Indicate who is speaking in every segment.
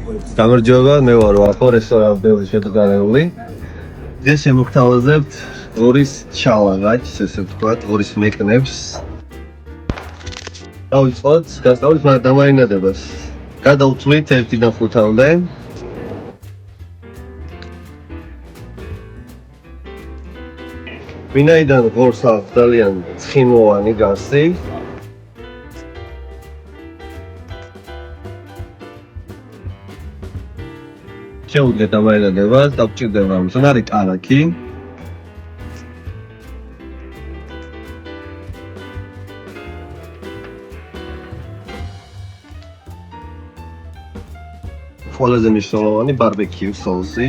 Speaker 1: გამარჯობა, მე ვარ ვახო, რესტორან ბევრი შეგრძანებული. დღეს შემოგთავაზებთ ღორის ჩალაღაჭს, ესე ვთქვათ, ღორის მეკნებს. დავიწყოთ გასწავლის დამაინადებას. გადავწვით 1-დან 5-მდე. ვინაიდან ღორს აქვს ძალიან ცხიმოვანი გასი, შეუძლიათ დამაინადებას, დაგჭირდება მზნარი ტანაკი. ყველაზე მნიშვნელოვანი ბარბეკიუ სოუსი.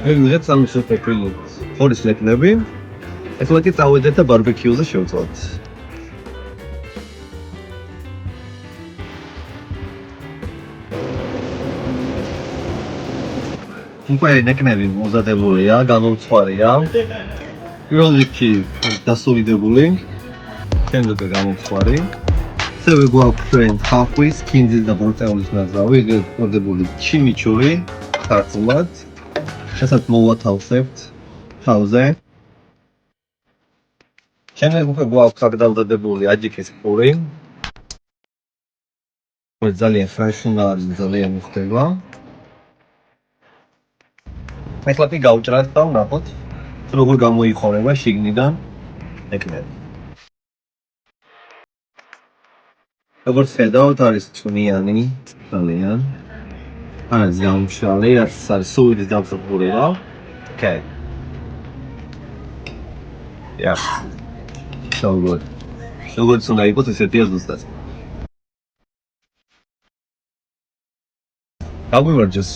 Speaker 1: ვიღეთ სამი სოფელი ღორის ლეკნები. ეხლა კი წავედეთ და ბარბეკიუზე შევწვავთ. უკვე ლეკნები მოზადებულია, გამომწვარია. პირველ რიგში დასოლიდებული, შემდგომ გამომწვარი. ასევე გვაქვს ჩვენ ხახვის, ქინძის და ბროწეულის ნაზავი, გემოდებული ჩიმიჩური, ხარცმად. შესაძლოა მოვათავსებთ თავზე. შემდეგ უკვე გვაქვს აღდავდებული აჯიკის პური. ძალიან ფრეშნალი, ძალიან ხდება. ეხლა კი გავჭრათ და ვნახოთ, როგორ გამოიხორება შიგნიდან ლეკნები. როგორც ხედავთ, არის წვნიანი, ძალიან. არის გამშალი, არის სულის დამსახურება. Okay. Yeah. So good. როგორც უნდა იყოს ესეთია ზუსტად. გაგვიმარჯოს.